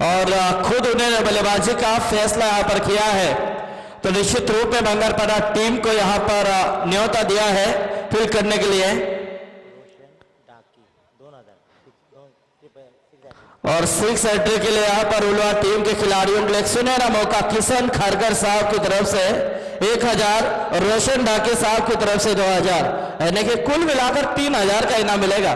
और खुद उन्होंने बल्लेबाजी का फैसला यहाँ पर किया है। तो निश्चित रूप में बंगारपाड़ा टीम को यहाँ पर न्योता दिया है फील्ड करने के लिए। और 6 एंट्री के लिए यहाँ पर उलवा टीम के खिलाड़ियों के लिए सुनहरा मौका किशन खारकर साहब की तरफ से 1000 और रोशन ढाके साहब की तरफ से 2000, यानी कि कुल मिलाकर 3000 का इनाम मिलेगा।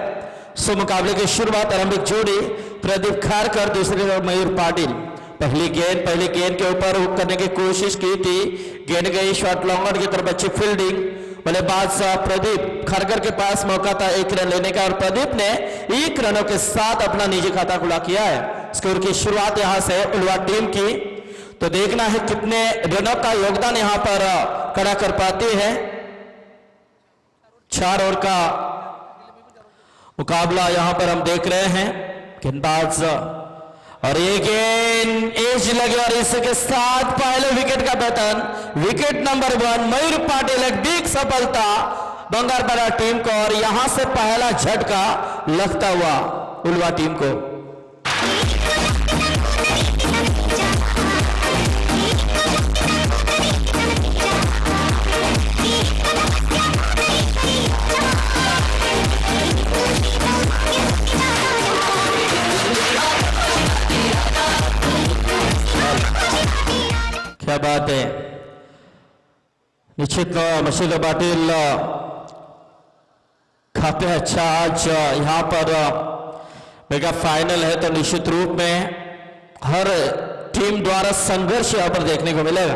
सो मुकाबले की शुरुआत आरंभिक जोड़ी प्रदीप खारकर, दूसरी तरफ मयूर पाटिल। पहली गेंद के ऊपर हुक करने की कोशिश की थी, गेंद गई शॉट लॉन्गर की तरफ, अच्छी फील्डिंग। बल्लेबाज प्रदीप खारकर के पास मौका था 1 रन लेने का और प्रदीप ने 1 रनों के साथ अपना निजी खाता खुला किया है। स्कोर की शुरुआत यहां से उलवा टीम की, तो देखना है कितने रनों का योगदान यहां पर खड़ा कर पाती है। 4 ओवर का मुकाबला यहां पर हम देख रहे हैं। गेंदबाज और ये गेंद एज लगे और इसके साथ पहले विकेट का पैटर्न, विकेट नंबर 1 मयूर पाटिल, एक बिग सफलता बंगारपाड़ा टीम को और यहां से पहला झटका लगता हुआ उलवा टीम को। क्या बात है, निश्चित मशीद पाटिल काफी अच्छा आज यहां पर मेगा फाइनल है, तो निश्चित रूप में हर टीम द्वारा संघर्ष यहां पर देखने को मिलेगा।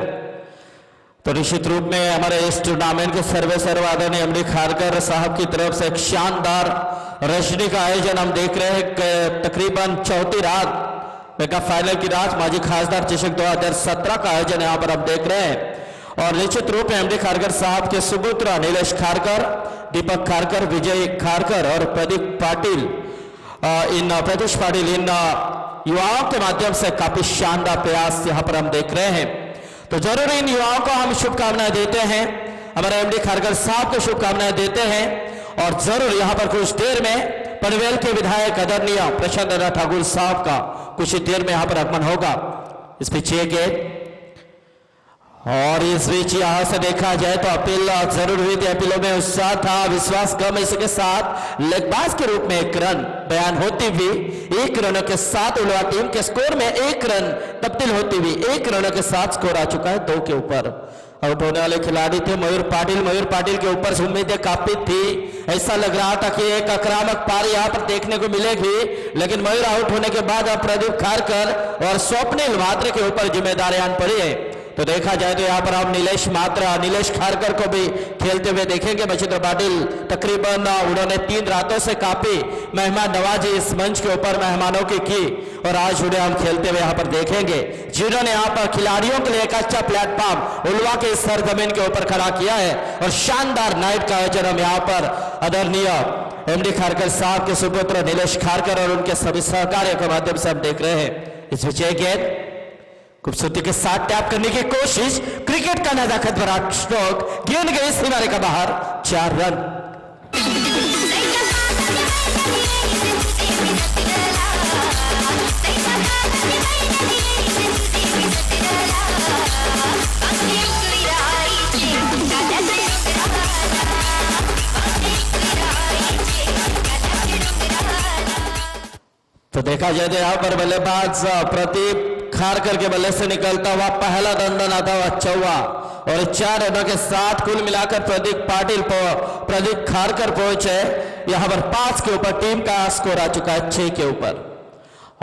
तो निश्चित रूप में हमारे इस टूर्नामेंट के सर्वादरणीय एमडी खारकर साहब की तरफ से एक शानदार रजनी का आयोजन हम देख रहे हैं। तकरीबन 4थी रात मेगा फाइनल की रात माजी खासदार चषक 2017 का आयोजन यहां पर हम देख रहे हैं। और निश्चित रूप में एमडी खारकर साहब के सुपुत्र नीलेश खारकर, दीपक खारकर, विजय खारकर और प्रदीप पाटिल, प्रदेश पाटिल, इन युवाओं के माध्यम से काफी शानदार प्रयास यहां पर हम देख रहे हैं। तो जरूर इन युवाओं को हम शुभकामनाएं देते हैं, हमारे एमडी खारकर साहब को शुभकामनाएं देते हैं। और जरूर यहां पर कुछ देर में पनवेल के विधायक आदरणीय प्रशांत ठाकुर साहब का कुछ ही देर में यहां पर आगमन होगा। इस पीछे गेंद और इस बीच यहां से देखा जाए तो अपील जरूर हुई थी, अपीलों में उत्साह था, विश्वास कम, इसके साथ लेगबाज के रूप में 1 रन बयान होती हुई 1 रनों के साथ उलवा टीम के स्कोर में 1 रन तब्दील होती हुई 1 रनों के साथ स्कोर आ चुका है 2 के ऊपर। आउट होने वाले खिलाड़ी थे मयूर पाटिल के ऊपर उम्मीदें काफी थी, ऐसा लग रहा था कि एक आक्रामक पारी यहां पर देखने को मिलेगी, लेकिन मयूर आउट होने के बाद अब प्रदीप खारकर और स्वप्निल मात्रे के ऊपर जिम्मेदारी आन पड़ी है। तो देखा जाए तो यहाँ पर हम नीलेश खारकर को भी खेलते हुए देखेंगे। मचिंद्र पाटिल तकरीबन उन्होंने 3 रातों से काफी मेहमान नवाजी इस मंच के ऊपर मेहमानों की और आज उन्हें हम खेलते हुए यहाँ पर देखेंगे, जिन्होंने यहाँ पर खिलाड़ियों के लिए एक अच्छा प्लेटफॉर्म उलवा के इस सरजमीन के ऊपर खड़ा किया है। और शानदार नाइट का आयोजन हम यहाँ पर आदरणीय एमडी खारकर साहब के सुपुत्र नीलेश खारकर और उनके सभी सहकारियों के माध्यम से हम देख रहे हैं। इस विजय गेंद खूबसूरती के साथ टैप करने की कोशिश, क्रिकेट का नजाकत भरा स्ट्रोक, गेंद गई सीमा रेखा बाहर, 4 रन। तो देखा जाए तो यहाँ पर बल्लेबाज प्रदीप खारकर के बल्ले से निकलता हुआ पहला दंडन आता हुआ 4वां और 4 रनों के साथ कुल मिलाकर प्रदीप खारकर पहुंचे यहां पर 5 के ऊपर। टीम का स्कोर आ चुका है 6 के ऊपर।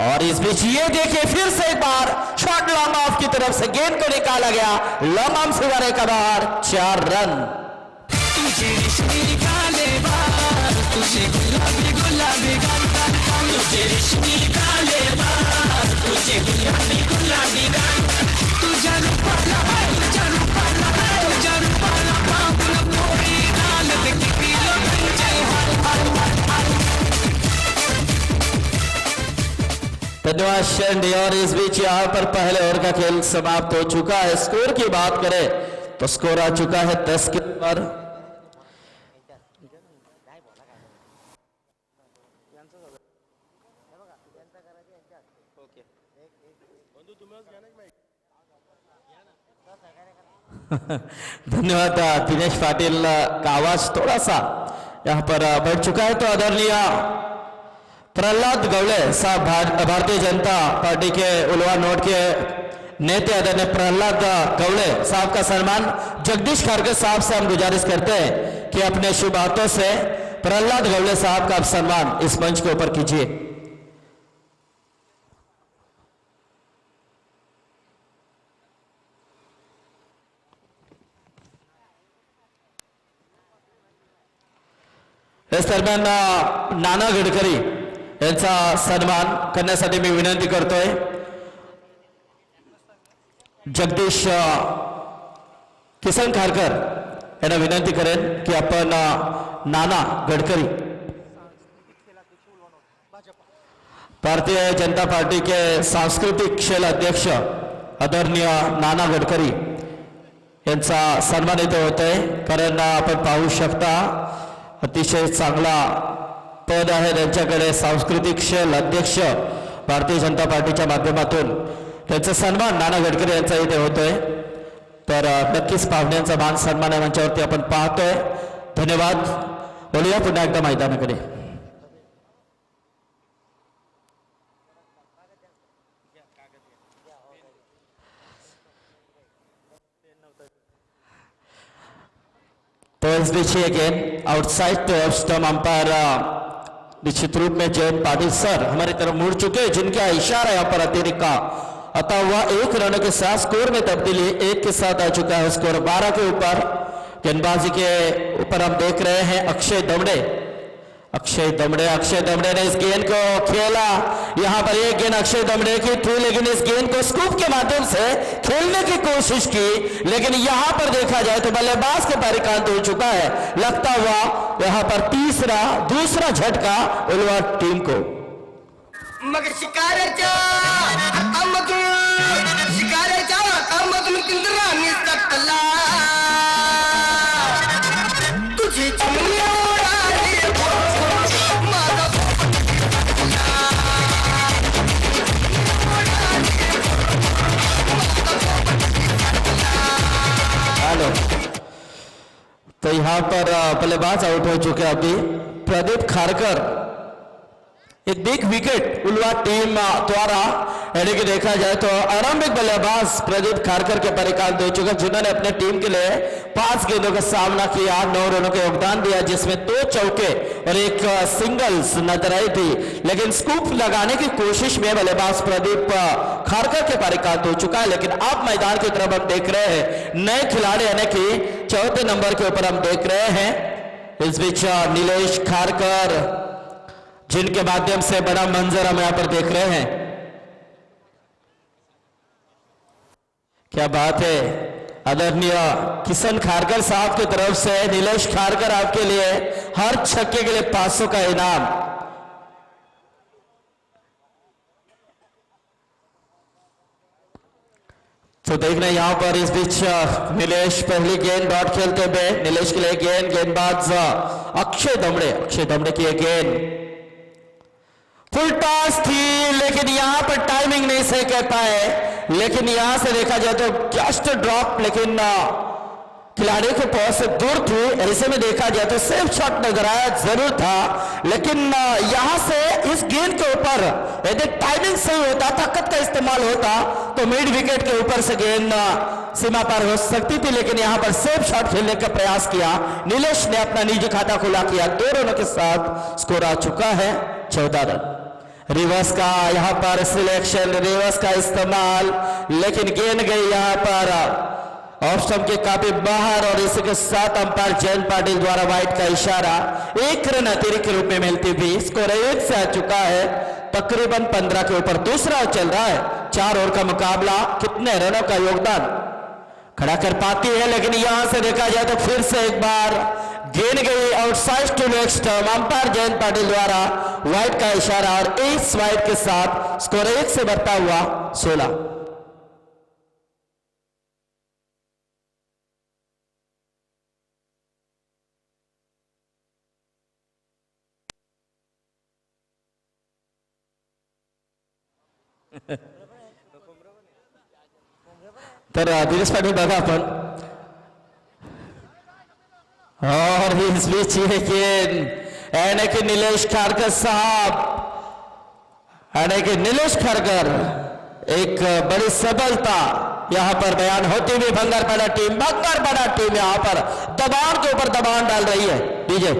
और इस बीच ये देखिए फिर से एक बार शॉट लॉन्ग ऑफ की तरफ से गेंद को निकाला गया, लॉन्ग ऑफ से बारे का बाहर, 4 रन। धन्यवाद शेंडी। और इस बीच यहाँ पर पहले ओवर का खेल समाप्त हो चुका है। स्कोर की बात करें तो स्कोर आ चुका है 10 के ऊपर। धन्यवाद दिनेश पाटिल का आवाज थोड़ा सा यहाँ पर बढ़ चुका है। तो आदरणीय प्रहलाद गवले साहब भारतीय जनता पार्टी के उलवा नोट के नेता आदरणीय प्रहलाद गवले साहब का सम्मान जगदीश खारकर साहब से हम गुजारिश करते हैं कि अपने शुभ हाथों से प्रहलाद गवले साहब का सम्मान इस मंच के ऊपर कीजिए। इस दरम्यान नाना गडकरी यांचा सन्मान करण्यासाठी मी विनंती करतोय। जगदीश किसन खारकर यांना विनंती करेन की आपण नाना गडकरी भारतीय जनता पार्टी के सांस्कृतिक खेल अध्यक्ष आदरणीय नाना गडकरी यांचा सन्मान इथे होतोय। कारण आपण पाहू शकता अतिशय चांगला पद आहे त्यांच्याकडे, सांस्कृतिक खेल अध्यक्ष भारतीय जनता पार्टीच्या माध्यमातून त्यांचा सन्मान नाना गडकरी यांचा इथे होतोय। तर नक्कीच पाहुण्यांचा मान सन्मान या मंचावरती आपण पाहतोय। धन्यवाद। बोलूया पुन्हा एकदा मैदानाकडे। तो इस बीच again outside off stump umpire निश्चित रूप में जयंत पाटिल सर हमारी तरफ मुड़ चुके हैं, जिनका इशारा यहाँ पर अतिरिक्त का अतः हुआ 1 रन के साथ स्कोर में तब्दीली 1 के साथ आ चुका है। स्कोर 12 के ऊपर। गेंदबाजी के ऊपर हम देख रहे हैं अक्षय दमड़े ने इस गेंद को खेला। यहाँ पर एक गेंद अक्षय दमड़े की थी, लेकिन इस गेंद को स्कूप के माध्यम से खेलने की कोशिश की, लेकिन यहाँ पर देखा जाए तो बल्लेबाज के परिकांत हो चुका है। लगता हुआ यहाँ पर दूसरा झटका उलवा टीम को। मगर शिकाऱ्याच्या हातामधून किंद्राने सटला तुझी चिमणी उडाली माझा हेलो। तो यहाँ पर बल्लेबाज आउट हो चुके हैं अभी प्रदीप खारकर। एक बिग विकेट उलवा टीम द्वारा यानी कि देखा जाए तो आरंभिक बल्लेबाज प्रदीप खारकर के परिकांत हो चुके, जिन्होंने अपने टीम के लिए 5 गेंदों का सामना किया, 9 रनों का योगदान दिया, जिसमें 2 चौके और 1 सिंगल्स नजर आई थी। लेकिन स्कूप लगाने की कोशिश में बल्लेबाज प्रदीप खारकर के परिकांत हो चुका है। लेकिन अब मैदान की तरफ हम देख रहे हैं नए खिलाड़ी यानी कि 4थे नंबर के ऊपर हम देख रहे हैं। इस बीच नीलेश खारकर, जिनके माध्यम से बड़ा मंजर हम यहां पर देख रहे हैं। क्या बात है। आदरणीय किशन खारकर साहब की तरफ से नीलेश खारकर आपके लिए हर छक्के के लिए 500 का इनाम। तो देख रहे हैं यहां पर इस बीच नीलेश पहली गेंद डॉट खेलते हुए, नीलेश के लिए गेंदबाज अक्षय दमड़े की गेंद फुल टॉस थी, लेकिन यहां पर टाइमिंग नहीं सही कर पाए। लेकिन यहां से देखा जाए तो जस्ट ड्रॉप, लेकिन खिलाड़ी के पहुंच से दूर थी। ऐसे में देखा जाए तो सेफ शॉट नजर आया जरूर था, लेकिन यहां से इस गेंद के ऊपर यदि टाइमिंग सही होता, ताकत का इस्तेमाल होता तो मिड विकेट के ऊपर से गेंद सीमा पार हो सकती थी। लेकिन यहां पर सेफ शॉट खेलने का प्रयास किया। नीलेश ने अपना निजी खाता खुला किया। 2 रनों के साथ स्कोर आ चुका है 14 रन। रिवर्स का यहाँ पर सिलेक्शन, रिवर्स का इस्तेमाल, लेकिन गेंद गई यहाँ पर ऑफ स्टंप के काफी बाहर। और इसी के साथ अंपायर जयंत पाटिल द्वारा वाइड का इशारा 1 रन अतिरिक्त के रूप में मिलती हुई स्कोर 1 से आ चुका है तकरीबन 15 के ऊपर। दूसरा चल रहा है, 4 ओवर का मुकाबला, कितने रनों का योगदान खड़ा कर पाती है। लेकिन यहां से देखा जाए तो फिर से एक बार गेंद गई outside to leg stump. Umpire Jayant Patil द्वारा वाइड का इशारा और इस वाइड के साथ स्कोर 1 से बढ़ता हुआ 16। तर दिनेश पाटील बघा आपण, और इस बीच ये कि यानी कि नीलेश खारकर साहब, यानी कि नीलेश खारकर एक बड़ी सफलता यहां पर बयान होती हुई भंगारपाड़ा टीम यहां पर दबाव के ऊपर दबाव डाल रही है। डीजे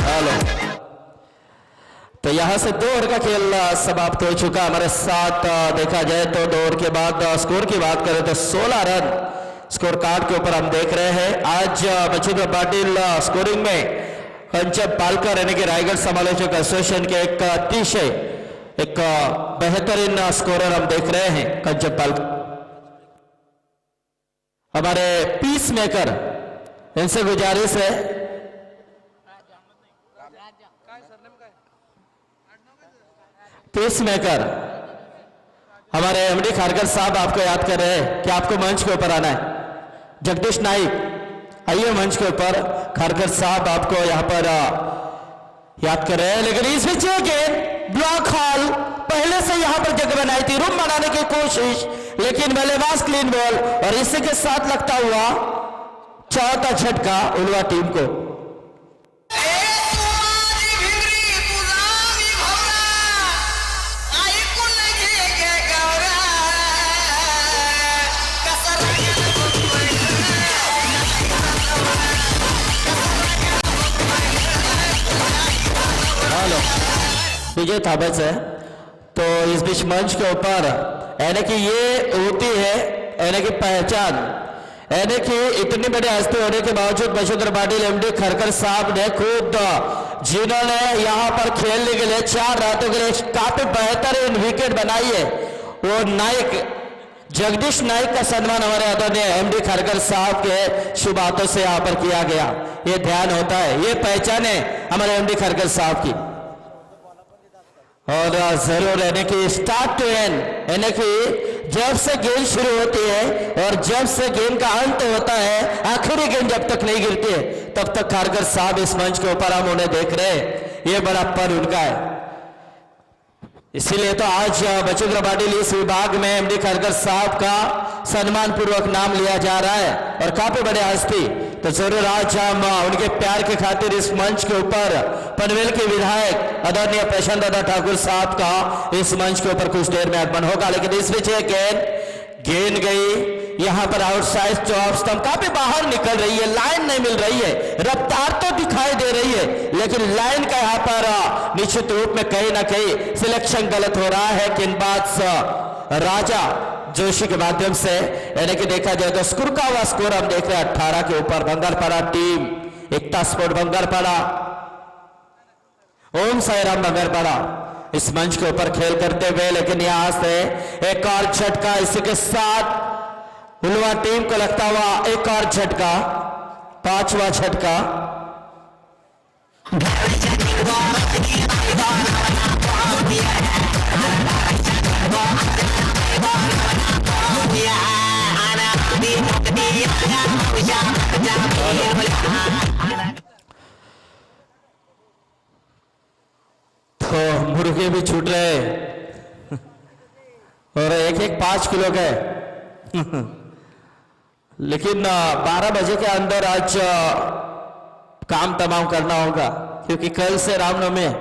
हेलो, तो यहां से 2 ओवर का खेल समाप्त हो चुका। हमारे साथ देखा जाए तो 2 ओवर के बाद स्कोर की बात करें तो 16 रन स्कोर कार्ड के ऊपर हम देख रहे हैं। आज मच्छिंद्र पाटिल स्कोरिंग में कंचन पालकर यानी कि रायगढ़ समालोचक एसोसिएशन के एक बेहतरीन स्कोरर हम देख रहे हैं कंचन पालकर। हमारे पीस मेकर, इनसे गुजारिश है, पीस मेकर हमारे एमडी खारकर साहब आपको याद कर रहे हैं कि आपको मंच के ऊपर आना है। जगदीश नाइक, आइए मंच के ऊपर। खारकर साहब आपको यहां पर याद कर रहे हैं, लेकिन इस बीच गेंद ब्लॉक हॉल पहले से यहां पर जगह बनाई थी, रूम बनाने की कोशिश, लेकिन बल्लेबाज क्लीन बॉल, और इसी के साथ लगता हुआ चौथा झटका उलवा टीम को। विजय थाबस है, तो इस बीच मंच के ऊपर यानी कि ये होती है यानी कि पहचान, यानी कि इतनी बड़ी हस्ती होने के बावजूद मच्छिंद्र पाटिल एमडी खरकर साहब ने खुद, जिन्होंने यहां पर खेलने के लिए 4 रातों के लिए काफी बेहतरीन विकेट बनाई है, वो नाइक जगदीश नाइक का सम्मान हमारे आदरणीय एमडी खरकर साहब के शुभ हाथों से यहां पर किया गया। ये ध्यान होता है, ये पहचान है हमारे एमडी खरकर साहब की। और जरूर यानी कि स्टार्ट टू एंड, यानी कि जब से गेंद शुरू होती है और जब से गेंद का अंत होता है, आखिरी गेंद जब तक नहीं गिरती है तब तक खारकर साहब इस मंच के ऊपर हम उन्हें देख रहे हैं। ये बड़ा पद उनका है, इसीलिए तो आज मच्छिंद्र पाटिल इस विभाग में एमडी खरकर साहब का सम्मान पूर्वक नाम लिया जा रहा है, और काफी बड़े हस्ती। तो जरूर आज हम उनके प्यार के खातिर इस मंच के ऊपर पनवेल के विधायक आदरणीय प्रशांत दादा ठाकुर साहब का इस मंच के ऊपर कुछ देर में आगमन होगा। लेकिन इस बीच गेंद गई यहां पर आउटसाइड जो ऑफ स्टंप काफी बाहर निकल रही है, लाइन नहीं मिल रही है, रफ्तार तो दिखाई दे रही है, लेकिन लाइन का यहां पर निश्चित रूप में कहीं ना कहीं सिलेक्शन गलत हो रहा है। गेंदबाज राजा जोशी के माध्यम से, यानी कि देखा जाए तो स्कोर का हुआ स्कोर हम देख रहे हैं 18 के ऊपर। भंगारपाड़ा टीम, एकता स्पोर्ट भंगारपाड़ा, ओम साईराम भंगारपाड़ा इस मंच के ऊपर खेल करते हुए, लेकिन यहां से एक और झटका, इसी के साथ उलवा टीम को लगता हुआ एक और झटका, 5वां झटका। तो मुर्गे भी छूट रहे और एक 5 किलो के लेकिन 12 बजे के अंदर आज काम तमाम करना होगा, क्योंकि कल से रामनवमी है।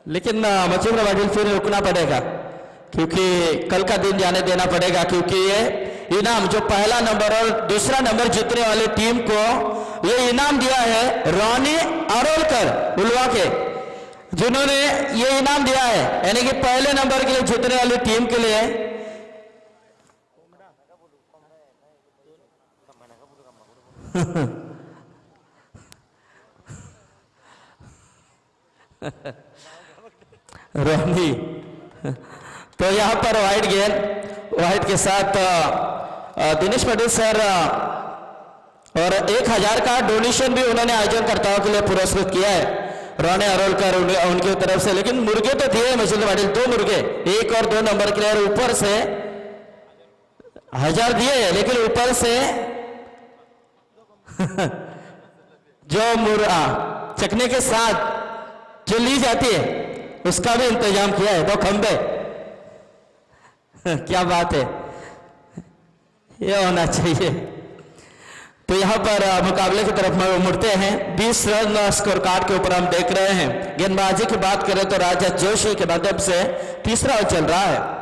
लेकिन मच्छिंद्र पाटिल फिर रुकना पड़ेगा, क्योंकि कल का दिन जाने देना पड़ेगा, क्योंकि ये इनाम जो पहला नंबर और दूसरा नंबर जीतने वाली टीम को ये इनाम दिया है रोनी अरोलकर उलवा के, जिन्होंने ये इनाम दिया है, यानी कि पहले नंबर के लिए जीतने वाली टीम के लिए रोनी। तो यहां पर वाइट गेंद, वाइट के साथ दिनेश पाटिल सर और 1000 का डोनेशन भी उन्होंने आयोजनकर्ताओं के लिए पुरस्कृत किया है। रोने अरोलकर उनकी तरफ से, लेकिन मुर्गे तो दिए मशीन पाटिल, 2 मुर्गे 1 और 2 नंबर के लिए, और ऊपर से 1000 दिए, लेकिन ऊपर से जो मुर्गा चकने के साथ जो ली जाती है उसका भी इंतजाम किया है, 2 खंबे। क्या बात है, ये होना चाहिए। तो यहां पर मुकाबले की तरफ मुड़ते हैं। 20 रन स्कोर कार्ड के ऊपर हम देख रहे हैं। गेंदबाजी की बात करें तो राजा जोशी के माध्यम से तीसरा ओवर चल रहा है।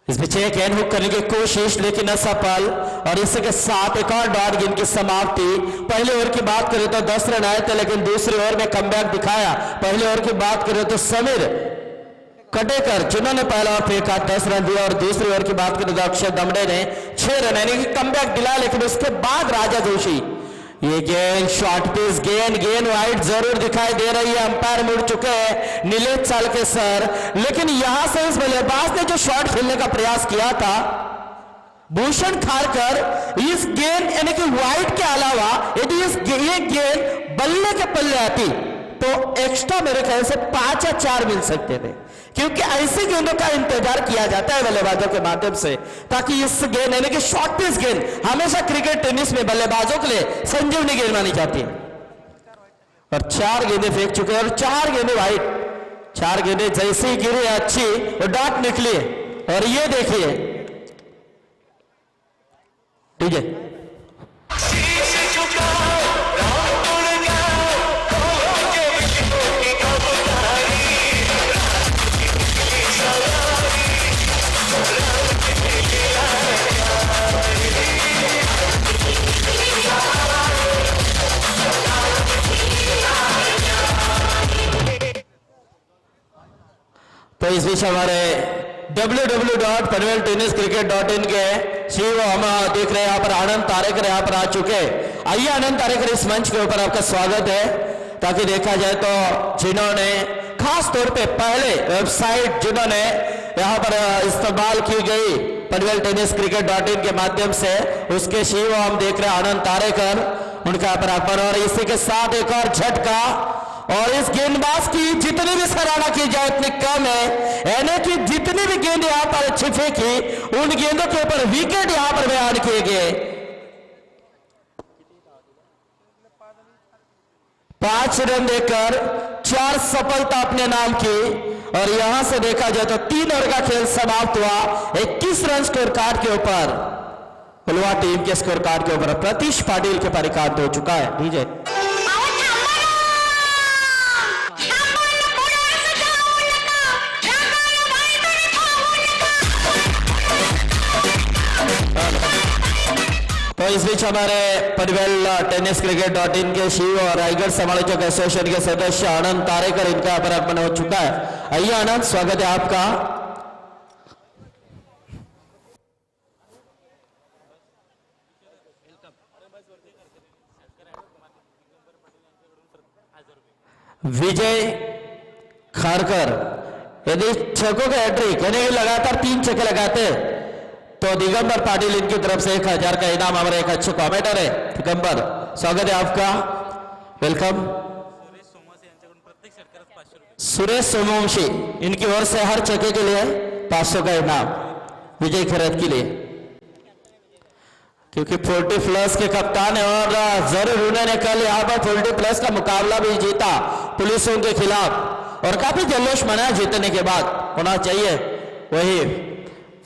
इस बीच एक हैंड हुक करने की कोशिश लेकिन असफल, और इसी के साथ एक और डॉट गेंद की समाप्ति। पहले ओवर की बात करें तो 10 रन आए थे, लेकिन दूसरे ओवर में कमबैक दिखाया। पहले ओवर की बात करें तो समीर कटेकर जिन्होंने पहला ओवर फेंका 10 रन दिया, और दूसरी ओवर की बात करें तो अक्षय दमड़े ने 6 रन यानी कि कमबैक दिला। लेकिन उसके बाद राजा जोशी, ये गेंद शॉर्ट पिच गेंद वाइड जरूर दिखाई दे रही है। अंपायर मुड़ चुके हैं नीलेश चालके सर, लेकिन यहां से इस बल्लेबाज ने जो शॉट खेलने का प्रयास किया था भूषण खारकर, इस गेंद यानी कि वाइड के अलावा यदि ये गेंद बल्ले के पल्ले आती तो एक्स्ट्रा मेरे ख्याल से 5 या 4 मिल सकते थे, क्योंकि ऐसी गेंदों का इंतजार किया जाता है बल्लेबाजों के माध्यम से, ताकि इस गेंद यानी कि शॉर्ट पिच गेंद हमेशा क्रिकेट टेनिस में बल्लेबाजों के लिए संजीवनी गेंद मानी जाती है। और 4 गेंदें फेंक चुके हैं, और 4 गेंदें वाइड, 4 गेंदें जैसी गिरी अच्छी और डॉट निकली। और ये देखिए ठीक है, तो इस बीच हमारे www.panveltenniscricket.in के सीईओ हम देख रहे हैं यहाँ पर आनंद तारेकर यहाँ पर आ चुके। आइए आनंद तारेकर, इस मंच के ऊपर आपका स्वागत है, ताकि देखा जाए तो जिन्होंने खास तौर पे पहले वेबसाइट जिन्होंने यहाँ पर इस्तेमाल की गई panveltenniscricket.in के माध्यम से, उसके सीईओ हम देख रहे हैं आनंद तारेकर, उनका यहाँ पर आकर। और इसी के साथ एक और झटका, और इस गेंदबाज की जितनी भी सराहना की जाए उतनी कम है, यानी कि जितनी भी गेंद यहां पर अच्छी फेंकी उन गेंदों के ऊपर विकेट यहां पर बयान किए गए। 5 रन देकर 4 सफलता अपने नाम की, और यहां से देखा जाए तो 3 ओवर का खेल समाप्त हुआ 21 रन स्कोर कार्ड के ऊपर। पुलवा टीम के स्कोर कार्ड के ऊपर प्रतीश पाटिल के परिकांत हो चुका है। डीजे तो इस बीच हमारे पनवेल टेनिस क्रिकेट.in के सीईओ और रायगढ़ समालोचक एसोसिएशन के सदस्य आनंद तारेकर, इनका यहाँ पर आगमन हो चुका है। आइए आनंद, स्वागत है आपका। विजय खारकर यदि छक्कों का हैट्रिक यानी लगातार 3 छक्के लगाते तो दिगंबर पाटिल इनकी तरफ से 1000 का इनाम। हमारे एक अच्छे कमेंटर है दिगंबर, स्वागत है आपका, वेलकम। सुरेश सोमवंशी, इनकी ओर से हर छक्के के लिए 500 का इनाम विजय खैरत के लिए, क्योंकि 40+ के कप्तान है, और जरूर उन्होंने कल यहाँ पर 40+ का मुकाबला भी जीता पुलिसों के खिलाफ, और काफी जल्लोष मनाया जीतने के बाद, होना चाहिए वही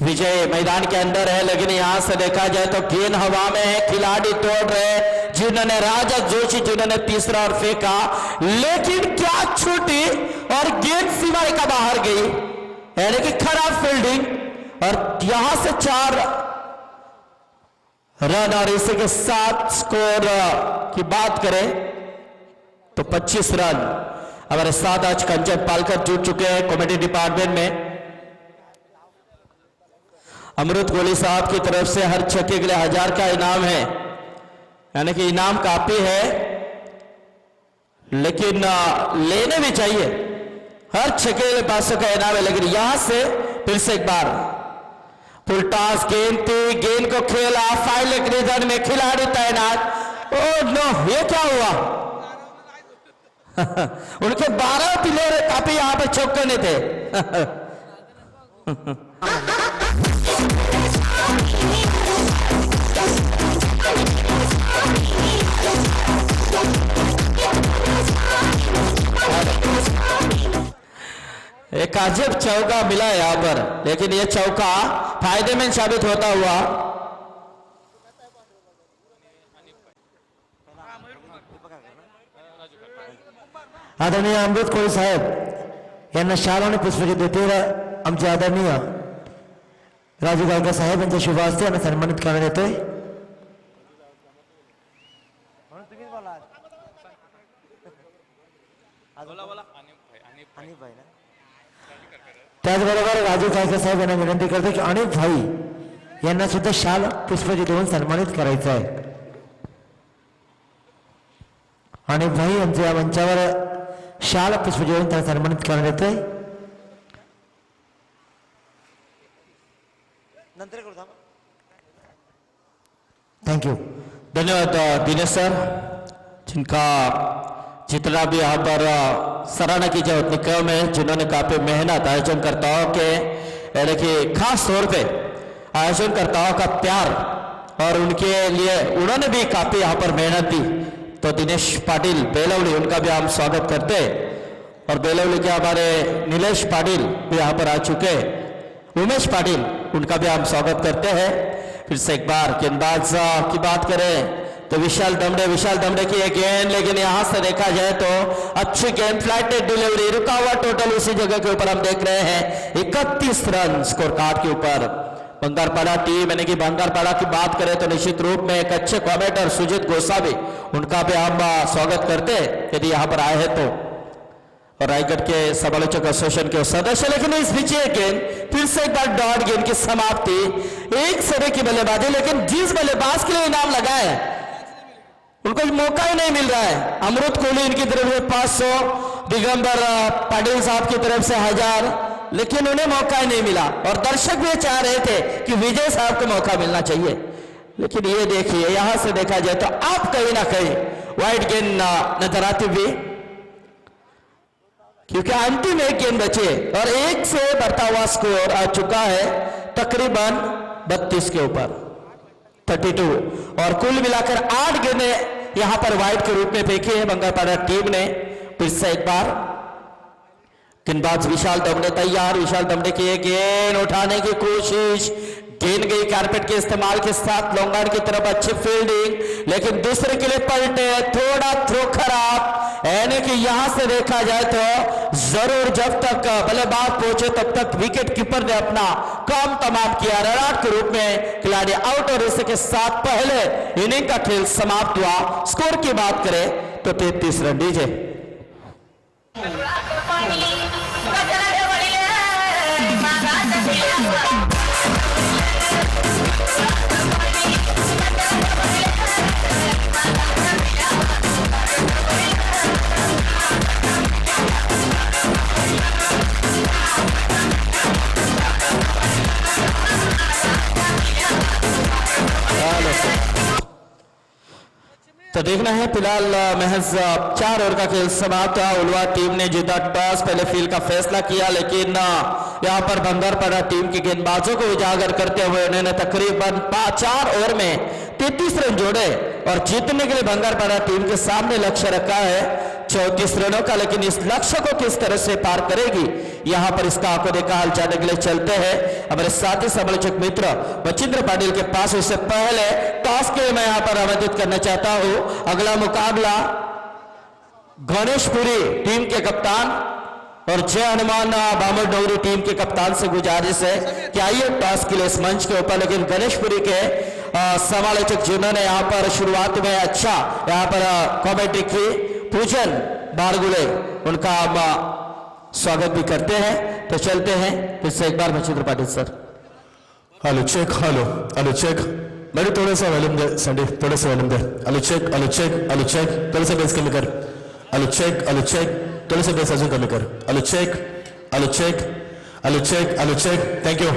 विजय मैदान के अंदर है। लेकिन यहां से देखा जाए तो गेंद हवा में है, खिलाड़ी तोड़ रहे, जिन्होंने राजा जोशी जिन्होंने तीसरा और फेंका, लेकिन क्या छूटी और गेंद सीमा का बाहर गई, यानी कि खराब फील्डिंग। और यहां से 4 रन, और इसी के साथ स्कोर की बात करें तो 25 रन। हमारे साथ आज कंचन पालकर जुड़ चुके हैं कॉमेडी डिपार्टमेंट में। अमृत गोली साहब की तरफ से हर छक्के के लिए 1000 का इनाम है, यानी कि इनाम काफी है, लेकिन लेने भी चाहिए। हर छक्के के लिए 500 का इनाम है। लेकिन यहां से फिर से एक बार फुलटास गेंद थी, गेंद को खेला, फाइल रीजन में खिलाड़ी तैनात। ओ नो, ये क्या हुआ? उनके 12 प्लेयर काफी यहाँ पे चौकने थे। एक अजब चौका मिला यहाँ पर, लेकिन ये चौका फायदेमंद साबित होता हुआ आदरणीय अमृत कोळी साहेब यांना शाल आणि पुष्पचक्र देते आमचे आदरणीय राजू गावकर साहेब यांच्या शुभ हस्ते यांना सन्मानित करण्यात येतोय। त्याचबरोबर राजू गावकर साहेब यांना विनंती करतो की अनिल भाई यांना सुद्धा शाल पुष्पचक्र देऊन सन्मानित करायचं आहे। अनिल भाई यांच्या या मंचावर शाल पुष्पचक्र देऊन त्यांना सन्मानित करण्यात येतोय। Thank you. धन्यवाद दिनेश सर, जिनका जितना भी यहाँ पर सराहना की जाए उतनी कम है, जिन्होंने काफी मेहनत आयोजनकर्ताओं के यानी कि खास तौर पे आयोजनकर्ताओं का प्यार और उनके लिए उन्होंने भी काफी यहाँ पर मेहनत दी। तो दिनेश पाटिल बेलवली, उनका भी हम स्वागत करते हैं। और बेलवली के हमारे नीलेश पाटिल भी यहाँ पर आ चुके, उमेश पाटिल, उनका भी हम स्वागत करते हैं। फिर से एक बार गेंदबाज की बात करें तो विशाल दमड़े की एक गेंद, लेकिन यहां से देखा जाए तो अच्छी गेंद, फ्लाइटेड डिलीवरी, रुका हुआ टोटल उसी जगह के ऊपर हम देख रहे हैं 31 रन स्कोर कार्ड के ऊपर। बंगारपाड़ा टीम यानी कि बंगारपाड़ा की बात करें तो निश्चित रूप में एक अच्छे कमेंटर सुजीत गोसावी, उनका भी हम स्वागत करते यदि यहाँ पर आए हैं तो, और रायगढ़ के समालोचक एसोसिएशन के सदस्य। लेकिन इस बीच गेंद फिर से एक बार डॉट गेंद की समाप्ति, एक सरे की बल्लेबाजी, लेकिन जिस बल्लेबाज के लिए इनाम लगा है उनको मौका ही नहीं मिल रहा है। अमृत कोहली इनकी तरफ से 500, दिगंबर पाटिल साहब की तरफ से 1000, लेकिन उन्हें मौका ही नहीं मिला। और दर्शक भी चाह रहे थे कि विजय साहब को मौका मिलना चाहिए, लेकिन ये देखिए यहां से देखा जाए तो आप कहीं ना कहीं वाइड गेंद नजर आती हुई, क्योंकि अंतिम एक गेंद बचे और एक से बढ़ता हुआ स्कोर आ चुका है तकरीबन 32 के ऊपर 32, और कुल मिलाकर 8 गेंदें यहां पर वाइड के रूप में फेंकी है बंगारपाड़ा टीम ने। फिर से एक बार गेंदबाज विशाल दमड़े तैयार, विशाल दमड़े की एक गेंद उठाने की कोशिश, गेंद गई कारपेट के इस्तेमाल के साथ लॉन्गान की तरफ, अच्छी फील्डिंग, लेकिन दूसरे के लिए पलटे, थोड़ा थ्रो खराब, यानी कि यहां से देखा जाए तो जरूर जब तक बल्लेबाज पहुंचे तब तक विकेट कीपर ने अपना काम तमाम किया। रन आउट के रूप में खिलाड़ी आउट, और इसके साथ पहले इनिंग का खेल समाप्त हुआ। स्कोर की बात करें तो 33 रन डीजे। तो देखना है फिलहाल महज 4 ओवर का खेल समाप्त हुआ। उलवा टीम ने जीता टॉस, पहले फील्ड का फैसला किया, लेकिन यहां पर बंगारपाड़ा टीम के गेंदबाजों को उजागर करते हुए उन्होंने तकरीबन 4 ओवर में 33 रन जोड़े और जीतने के लिए बंगारपाड़ा टीम के सामने लक्ष्य रखा है 34 रनों का। लेकिन इस लक्ष्य को किस तरह से पार करेगी, यहां पर इसका आंखों देखा हाल जानने के लिए चलते हैं हमारे साथी समालोचक मित्र मचिंद्र पाटिल के पास। उससे पहले टॉस के मैं यहां पर आमंत्रित करना चाहता हूं अगला मुकाबला गणेशपुरी टीम के कप्तान और जय हनुमान बामर डोगरी टीम के कप्तान से गुजारिश है कि आइए टॉस के लिए इस मंच के ऊपर। लेकिन गणेशपुरी के समालोचक जिन्होंने यहाँ पर शुरुआत में अच्छा यहाँ पर कमेंट्री की, पूजन बारगुले, उनका हम स्वागत भी करते हैं। तो चलते हैं फिर से एक बार Machindra Patil sir. Hello check, hello check, मेरे थोड़ा सा वॉल्यूम दे संडे, थोड़ा सा वॉल्यूम दे। हेलो चेक, थोड़ा सा बेस कमी कर। हेलो चेक, थोड़ा सा बेस अजून कमी कर। Hello check, thank you.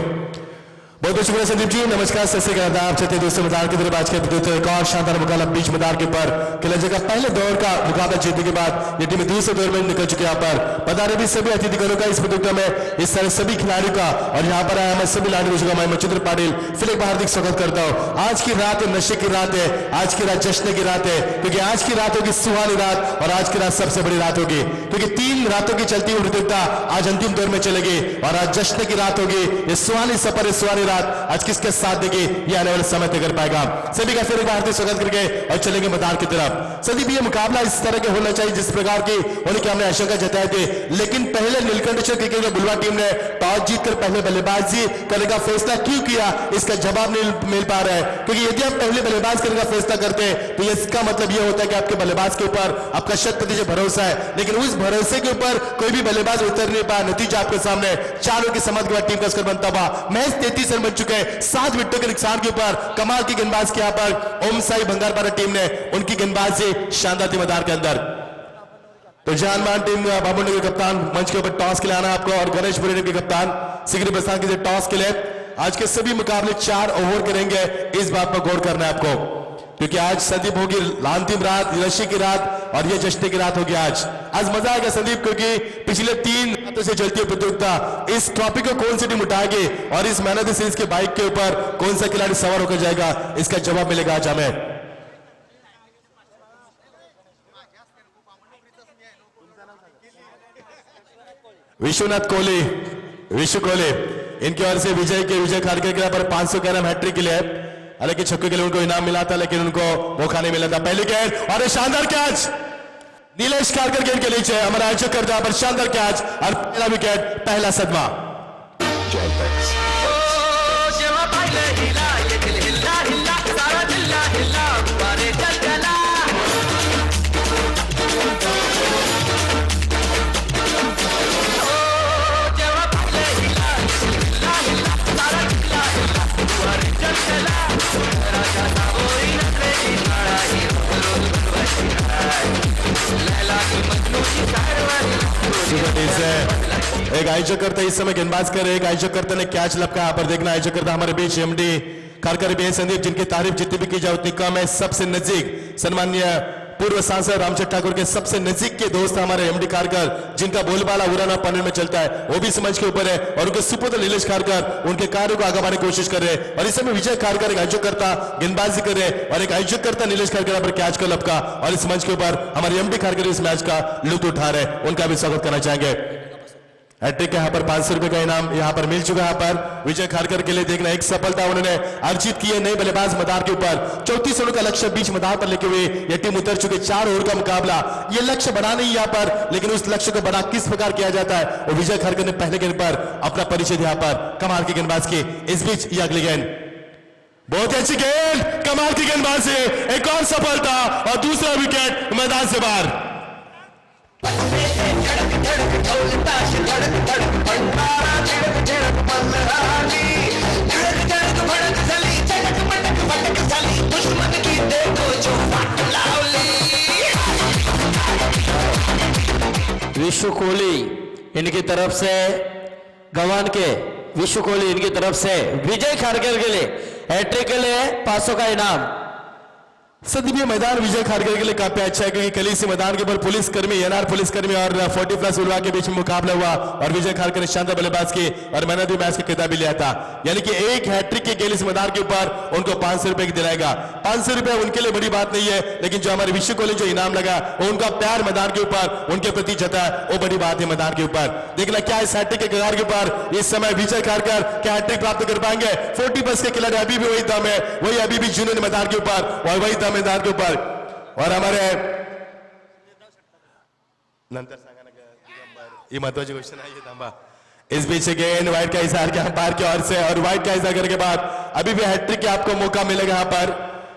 बहुत बहुत शुक्रिया संदीप जी। नमस्कार, सत श्री अकाल। आप चाहते दोस्तों मैदान की तरफ आज के दोस्तों एक और शानदार मुकाबला बीच मैदान के ऊपर खेला जाएगा। पहले दौर का मुकाबला जीतने के बाद ये टीम दूसरे दौर में निकल चुके यहाँ पर। बता रहे भी सभी अतिथिगणों का इस प्रतियोगिता में इस तरह सभी खिलाड़ियों का और यहाँ पर आया मैं सभी लाडू का मैं मचिंद्र पाटिल फिर एक बार हार्दिक स्वागत करता हूँ। आज की रात नशे की रात है, आज की रात जश्न की रात है, क्योंकि आज की रात होगी सुहानी रात और आज की रात सबसे बड़ी रात होगी, क्योंकि 3 रातों की चलती हुई प्रतियोगिता आज अंतिम दौर में चलेगी और आज जश्न की रात होगी। ये सुहानी सफर है, सुहानी रात आज किसके साथ देगी ये आने वाले समय तय कर पाएगा। सभी का फिर एक बार हार्दिक स्वागत करके और चलेंगे मैदान की तरफ। संदीप, ये मुकाबला इस तरह के होना चाहिए जिस प्रकार की होने की हमने आशंका जताई थी, लेकिन पहले नीलकंठेश्वर क्रिकेट बुलवा टीम ने टॉस जीतकर पहले बल्लेबाजी करने का फैसला क्यों किया, इसका जवाब नहीं मिल पा रहा है। क्योंकि यदि आप पहले बल्लेबाज करने का फैसला करते हैं तो इसका मतलब यह होता है कि आपके बल्लेबाज के ऊपर आपका 100% भरोसा है, लेकिन उस भरोसे के ऊपर कोई भी बल्लेबाज उतर नहीं पाया। नतीजा आपके सामने 4 ओवर की समाप्ति के बाद टीम का स्कोर बनता हुआ महज 33 रन बन चुके हैं। 7 विकेटों के नुकसान के ऊपर कमाल की गेंदबाज की यहाँ पर ओम साई भंगारपाड़ा टीम ने उनकी गेंदबाजी शानदार थी मैदान के अंदर। तो जानमान टीम बाबूनगर के कप्तान मंच के ऊपर टॉस के लिए आना आपको और गणेश बुरी के कप्तान सिगरी बस्तान के टॉस के लिए। आज के सभी मुकाबले 4 ओवर करेंगे, इस बात पर गौर करना है आपको, क्योंकि आज संदीप होगी अंतिम रात, नशे की रात और ये जश्न की रात होगी। आज मजा आएगा संदीप, क्योंकि पिछले 3 रातों से चलती हुई प्रतियोगिता इस ट्रॉफी को कौन सी टीम उठाएगी और इस मैन ऑफ द सीरीज के बाइक के ऊपर कौन सा खिलाड़ी सवार होकर जाएगा, इसका जवाब मिलेगा आज हमें। विश्वनाथ कोहली, विश्व कोहली, इनकी ओर से विजय खारकर के पर 500 का इनाम हैट्रिक के लिए, हालांकि छक्के के लिए उनको इनाम मिला था लेकिन उनको मौका नहीं मिला था। पहली गेंद और एक शानदार कैच नीलेश खारकर गेंद के नीचे हमारा आयोजक करता पर शानदार कैच और पहला विकेट, पहला सदमा। एक आयोजक करता इस समय गेंदबाज कर एक आयोजक करता ने कैच लपका। यहाँ पर देखना आयोजक करता हमारे बीच एमडी खारकर भी संदीप, जिनकी तारीफ जितनी भी की जाए उतनी कम है। सबसे नजदीक सन्माननीय पूर्व सांसद रामचंद्र ठाकुर के सबसे नजदीक के दोस्त हमारे एमडी खारकर, जिनका बोलबाला उड़ाना पन्ने में चलता है, वो भी समझ के ऊपर है और उनके सुपुत्र नीलेश खारकर उनके कार्यों को आगे बढ़ाने की कोशिश कर रहे हैं। और इस समय विजय खारकर एक आयोजक करता गेंदबाजी कर रहे और एक आयोजक करता नीलेश खारकर पर कैच का लपका और इस मंच के ऊपर हमारे एमडी खारकर इस मैच का लुत्फ उठा रहे, उनका भी स्वागत करना चाहेंगे। हैट्रिक यहाँ पर 500 रुपए का इनाम यहाँ पर मिल चुका है। यहाँ पर विजय खारकर के लिए देखना एक सफलता उन्होंने अर्जित की है नए बल्लेबाज मैदान के ऊपर। 34 रनों का लक्ष्य बीच मैदान पर लेके हुए यह टीम उतर चुकी। 4 ओवर का मुकाबला, ये लक्ष्य बना नहीं यहाँ पर, लेकिन उस लक्ष्य को बड़ा किस प्रकार किया जाता है और विजय खारकर ने पहले गेंद पर अपना परिचय दिया। पर कमाल की गेंदबाज की इस बीच ये अगली गेंद बहुत ही अच्छी गेंद, कमाल की गेंदबाजी, एक और सफलता और दूसरा विकेट मैदान से बाहर। विश्व कोहली इनकी तरफ से, गवान के विश्व कोहली इनकी तरफ से विजय खारकर के लिए हैट्रिक के लिए 500 का इनाम। संदीप, ये मैदान विजय खारकर के लिए काफी अच्छा है, क्योंकि कल इसी मैदान के ऊपर पुलिसकर्मी एनआर पुलिसकर्मी और 40+ उलवा के बीच में मुकाबला हुआ और विजय खारकर ने शानदार बल्लेबाज की और मैन ऑफ द मैच का खिताब भी लिया था। यानी कि एक हैट्रिक के खेल इस मैदान के ऊपर उनको 500 रुपए की दिलाएगा। 500 रुपए उनके लिए बड़ी बात नहीं है, लेकिन जो हमारे विश्व कोहली जो इनाम लगा वो उनका प्यार मैदान के ऊपर उनके प्रति जता है, वो बड़ी बात है मैदान के ऊपर। देखना क्या इस हैट्रिक के कगार के ऊपर इस समय विजय खारकर क्या हैट्रिक प्राप्त कर पाएंगे। 40+ के खिलाड़ी अभी भी वही दम है, वही अभी भी जुनून मैदान के ऊपर और वही दम मैदान के ऊपर। और हमारे नंतर ये महत्वाची गोष्ट नाही थांबा। इस बीच गेंद वाइट का इशारा के अंपायर की ओर से और वाइट का इशारा करने के बाद अभी भी हैट्रिक का आपको मौका मिलेगा यहाँ पर,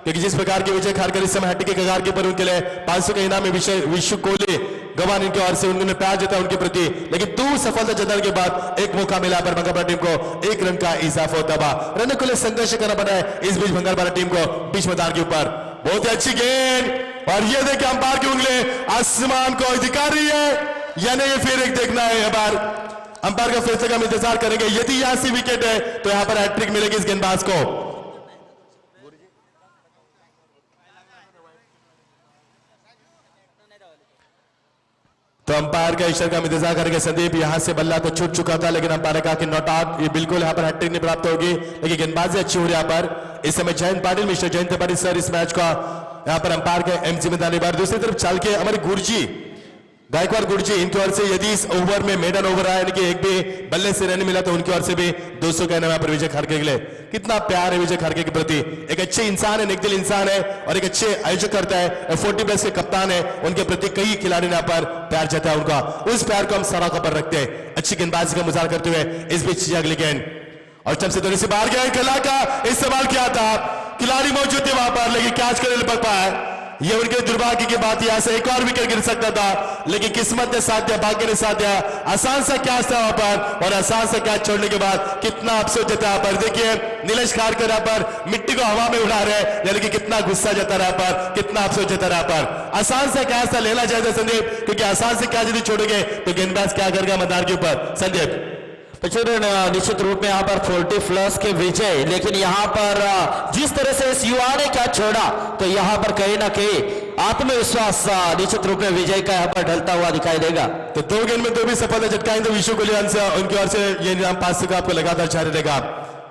क्योंकि जिस प्रकार के विजय खारकर इस समय हैट्रिक के कगार के पर उनके लिए 500 का इनाम है। विश्व कोहली गवान इनके ओर से उन्होंने प्यार जताया उनके प्रति, लेकिन 2 सफलता जताने के बाद एक मौका मिला पर भंगारपाड़ा टीम को 1 रन का इजाफा होता हुआ। रन को लिए संघर्ष करना पड़ा है इस बीच भंगारपाड़ा टीम को बीच मैदान के ऊपर। बहुत ही अच्छी गेंद और ये देखिए अंपायर की उंगली आसमान को दिखा रही है या नहीं, फिर एक देखना है। बार अंपायर का फैसले का हम इंतजार करेंगे। यदि यहां से विकेट है तो यहां पर हैट्रिक मिलेगी इस गेंदबाज को। तो अंपायर का इशारे का हम इंतजार करेंगे। संदीप यहां से बल्ला तो छूट चुका था, लेकिन अंपायर ने कहा कि नॉट आउट, ये बिल्कुल यहां पर हैट्रिक नहीं प्राप्त होगी, लेकिन गेंदबाजी अच्छी हो रही है यहाँ पर। इस समय जयंत पाटिल, मिस्टर जयंत पाटिल सर इस मैच का यहां पर अंपायर के एम जिम्मेदारी बार। दूसरी तरफ चल के हमारे गुरजी गायकवाड़ गुरजी, इनकी ओर से यदि इस ओवर में मेडन ओवर आया, यानी कि एक भी बल्ले से रन मिला, तो उनकी ओर से भी 200 का इनाम पर विजय खारके के लिए। कितना प्यार है विजय खारके के प्रति, एक अच्छे इंसान है, नेकदिल इंसान है और एक अच्छे आयोजक करता है। 40+ के कप्तान है, उनके प्रति कई खिलाड़ी ने यहाँ पर प्यार जताया उनका, उस प्यार को हम सराखा पर रखते हैं। अच्छी गेंदबाजी का मुजाहरा करते हुए इस बीच अगली गेंद और चम से थोड़ी सी बाहर गया, कला का इस्तेमाल किया था, खिलाड़ी मौजूद थे वहां पर, लेकिन कैच करने लग पाया। ये उनके दुर्भाग्य की बात, यहां से एक और विकेट गिर सकता था, लेकिन किस्मत ने साथ दिया, भाग्य ने साथ दिया। आसान सा कैच था वहां पर और आसान सा कैच छोड़ने के बाद कितना अफसोस जता पर। देखिए नीलेश खारकर यहाँ पर मिट्टी को हवा में उड़ा रहे हैं, यानी कि कितना गुस्सा जता रहा पर, कितना अफसोस जता रहा पर। आसान सा कैच था, लेना चाहिए संदीप, क्योंकि आसान से कैच यदि छोड़ोगे तो गेंदबाज क्या करेगा मैदान के ऊपर। संदीप निश्चित रूप में यहाँ पर 40+ के विजय, लेकिन यहाँ पर जिस तरह से इस युवा ने क्या छोड़ा, तो यहाँ पर कहीं ना कहीं आत्मविश्वास निश्चित रूप में विजय का यहाँ पर ढलता हुआ दिखाई देगा। तो 2 गेंद में 2 भी सफलता झटकाएंगे विशु कोहली से, उनकी ओर से ये इनाम 500 का आपको लगातार जारी रहेगा।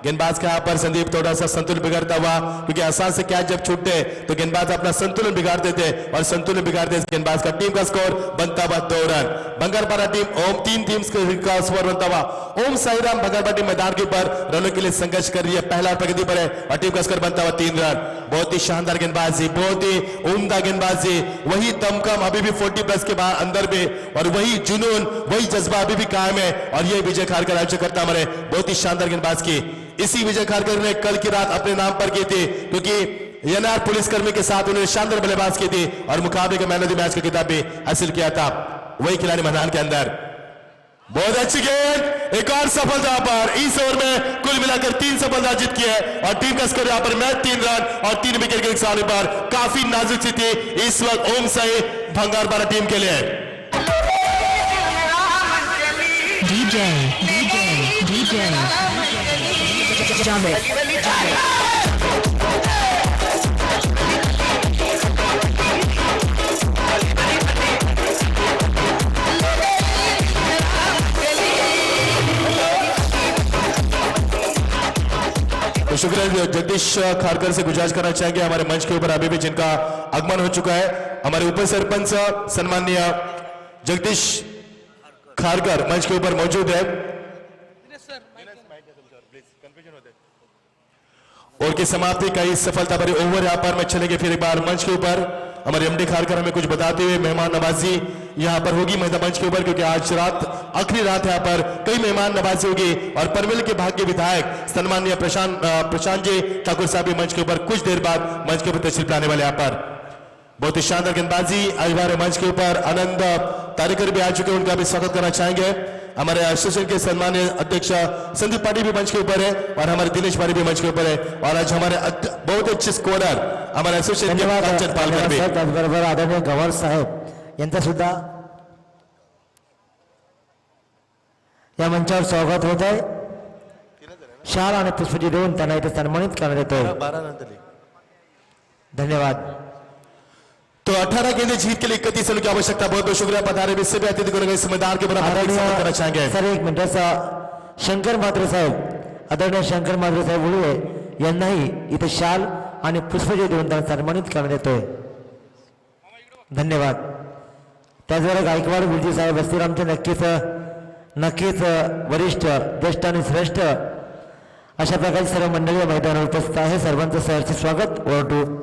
गेंदबाज के यहाँ पर संदीप थोड़ा सा संतुलन बिगड़ता हुआ, क्योंकि आसान से कैच जब छूटते तो गेंदबाज अपना संतुलन बिगाड़ते थे और संतुलन बिगाड़ते गेंदबाज का टीम का स्कोर बनता हुआ 2 रन। बंगारपाड़ा टीम ओम 3 टीम्स का स्कोर बनता हुआ ओम साईराम बंगारपाड़ा टीम मैदान के ऊपर रनों के लिए संघर्ष कर रही है, पहला प्रगति पर है और टीम का स्कोर बनता हुआ 3 रन। बहुत ही शानदार गेंदबाजी, बहुत ही उम्दा गेंदबाजी, वही दमखम अभी भी 40+ के बाद अंदर में, और वही जुनून, वही जज्बा अभी भी कायम है। और ये विजय खारकर आयोजक करता हमारे बहुत ही शानदार गेंदबाज की। इसी विजय खारकर ने कल की रात अपने नाम पर की थी, क्योंकि एनआर पुलिसकर्मी के साथ उन्होंने शानदार बल्लेबाज की थी और मुकाबले का मैन ऑफ द मैच का खिताब भी हासिल किया था। वही खिलाड़ी मैदान के अंदर। बहुत अच्छी गेंद, एक और सफलता पर। इस ओवर में कुल मिलाकर 3 सफलता जीत की है और टीम का स्कोर यहां पर मैच 3 रन और 3 विकेट के नुकसान पर। काफी नाजुक स्थिति इस वक्त ओम साई भंगारपाड़ा टीम के लिए। DJ Jamit. शुक्रिया जगदीश खारकर से गुजारिश करना चाहेंगे हमारे मंच के ऊपर अभी भी जिनका आगमन हो चुका है, हमारे उप सरपंच सम्माननीय जगदीश खारकर मंच के ऊपर मौजूद है। और की समाप्ति का इस सफलता भरे ओवर यहां पर मैच चलेंगे। फिर एक बार मंच के ऊपर हमारे एमडी खारकर हमें कुछ बताते हुए मेहमान नवाजी यहां पर होगी मंच के ऊपर, क्योंकि आज रात आखिरी रात यहां पर कई मेहमान नवाजी होगी और परमिल के भाग्य विधायक सम्माननीय प्रशांत जी ठाकुर साहब भी मंच के ऊपर कुछ देर बाद मंच के ऊपर तशरीफ लाने वाले। यहाँ पर बहुत ही शानदार गेंदबाजी आज हमारे मंच के ऊपर आनंद तारेकर भी आ चुके हैं, उनका भी स्वागत करना चाहेंगे। हमारे एसोसिएशन के सम्मानीय अध्यक्ष संदीप पाटिल भी मंच के ऊपर है और हमारे दिनेश पाटिल भी मंच के ऊपर है और आज हमारे बहुत अच्छे स्कोरर हमारे एसोसिएशन के कांचन पालकर भी त्याचबरोबर आदरणीय गवार साहेब यांचं सुद्धा या मंचावर स्वागत होत आहे। शाल आणि पुष्पजी देऊन त्यांना इथे सन्मानित करण्यात येतोय। धन्यवाद। तो 18 गेंदें जीत के लिए 31 रनों की आवश्यकता। बहुत बहुत शुक्रिया पधारे भी सभी अतिथिगणों का इस मैदान के बराबर करना चाहेंगे। सर एक मिनिट, शंकर म्हात्रे साहेब, आदरणीय शंकर म्हात्रे साहेब उळवे यांनाही इथे शाल आणि पुष्पजी देऊन त्यांना सन्मानित करण्यात येतोय। धन्यवाद। त्याचबरोबर गायकवाड गुरुजी साहेब असतील आमचे नक्कीच वरिष्ठ ज्येष्ठ आणि श्रेष्ठ अशा प्रकारची सर्व मंडळी मैदानावर उपस्थित आहे। सर्वांचं सहर्ष स्वागत। Over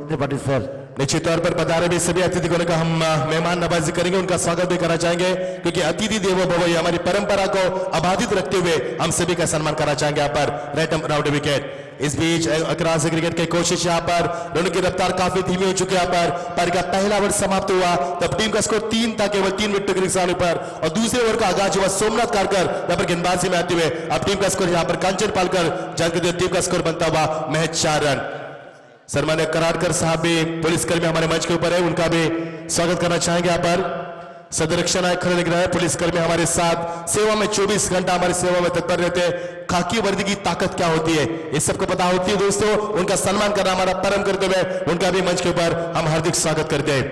to Patil sir. निश्चित तौर पर पधारे भी सभी अतिथिगणों का हम मेहमान नवाजी करेंगे, उनका स्वागत भी करना चाहेंगे, क्योंकि अतिथि देवो भव हमारी परंपरा को अबाधित रखते हुए हम सभी का सम्मान करना चाहेंगे। यहाँ पर राइट राउंड विकेट। इस बीच अकरार से क्रिकेट की कोशिश यहाँ पर दोनों की रफ्तार काफी धीमी हो चुकी है। यहाँ पर का पहला ओवर समाप्त हुआ तब टीम का स्कोर 3 था, केवल 3 विकेट के नुकसान पर और दूसरे ओवर का आगाज हुआ सोमनाथ कारकर यहाँ पर गेंदबाजी में आते हुए। अब टीम का स्कोर यहाँ पर कांचन पालकर जानकर टीम का स्कोर बनता हुआ महज 4 रन। सम्मान्य करारकर साहब भी पुलिसकर्मी हमारे मंच के ऊपर है, उनका भी स्वागत करना चाहेंगे। यहाँ पर सदरक्षा नायक खड़े दिख रहे हैं, पुलिसकर्मी हमारे साथ सेवा में 24 घंटा हमारी सेवा में तत्पर रहते हैं। खाकी वर्दी की ताकत क्या होती है ये सबको पता होती है दोस्तों। उनका सम्मान करना हमारा परम करते हुए उनका भी मंच के ऊपर हम हार्दिक स्वागत करते हैं।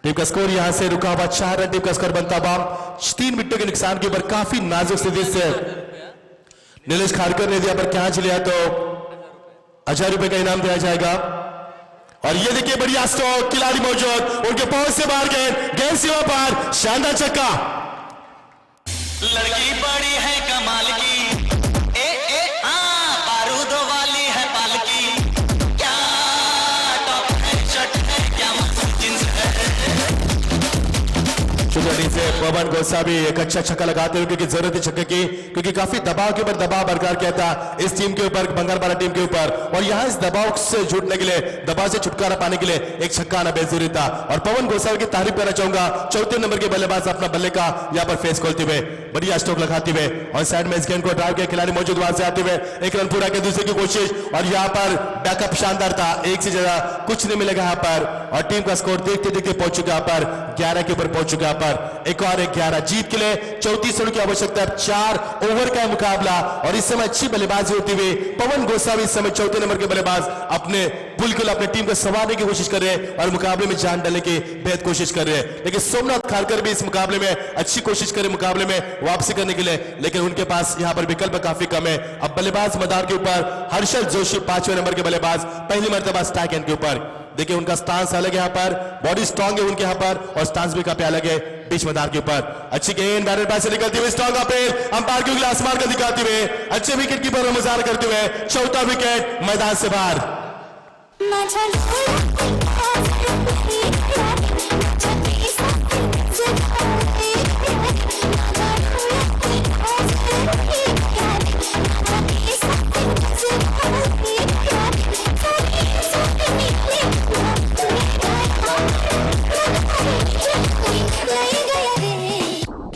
टीम का स्कोर यहां से रुका हुआ 4 रन, टीम का स्कोर बनता हुआ 3 विकेटों के नुकसान के ऊपर काफी नाजुक स्थिति से नीलेश खारकर ने दिया पर कैच लिया तो 1000 रुपए का इनाम दिया जाएगा। और ये देखिए बढ़िया स्ट्रोक, खिलाड़ी मौजूद, उनके पहुंच से बाहर गेंद सीमा पार, शानदार छक्का। लड़की बड़ी है कमाल की, बारूदों वाली है पालकी, क्या टॉप है शर्ट है, क्या मस्त जींस है। शुरुआती से पवन गोसावी एक अच्छा छक्का लगाते हुए, क्योंकि जरूरत है छक्के की, क्योंकि काफी दबाव के ऊपर दबाव बरकरार किया था इस टीम के ऊपर, बंगालपाड़ा टीम के ऊपर। और यहां इस दबाव से छूटने के लिए, दबाव से छुटकारा पाने के लिए एक छक्का आना बेजरूरी था। और पवन गोसावी की तारीफ करना चाहूंगा, 4 नंबर के बल्लेबाज अपना बल्ले का यहां पर फेस खोलते हुए बढ़िया स्ट्रोक लगाते हुए और साइड में इस गेंद को ड्राइव किया, खिलाड़ी मौजूद वहां से आते हुए 1 रन पूरा किया, दूसरे की कोशिश। और यहां पर बैकअप शानदार था, एक से ज्यादा कुछ नहीं मिलेगा यहां पर। और टीम का स्कोर देखते देखते पहुंच चुका पर 11 के ऊपर पहुंच चुका पर। एक और 11 जीत के लिए 34 रन की आवश्यकता है। 4 ओवर का मुकाबला और इस समय अच्छी बल्लेबाजी होती हुई पवन गोसावी इस समय 4थे नंबर के बल्लेबाज अपने बिल्कुल अपने टीम को संवारने की कोशिश कर रहे हैं और मुकाबले में जान डालने की बेहद कोशिश कर रहे हैं। लेकिन सोमनाथ खारकर भी इस मुकाबले में अच्छी कोशिश करे मुकाबले में वापसी करने के लिए, लेकिन उनके पास यहां पर विकल्प काफी कम है। अब बल्लेबाज मैदान के ऊपर हर्षल जोशी 5वें नंबर के बल्लेबाज, पहली मर्तबा स्ट्राइक एंड के ऊपर। देखिए उनका स्टांस अलग है, यहां पर बॉडी स्ट्रांग है उनके यहां पर और स्टांस भी काफी अलग है बीच मैदान के ऊपर। अच्छी गेंद बैटर पास से निकलती हुई स्ट्रांग अपील, अंपायर के उंगली आसमान का दिखाते हुए अच्छे विकेट कीपर मुजाहरा करते हुए 4था विकेट मैदान से बाहर।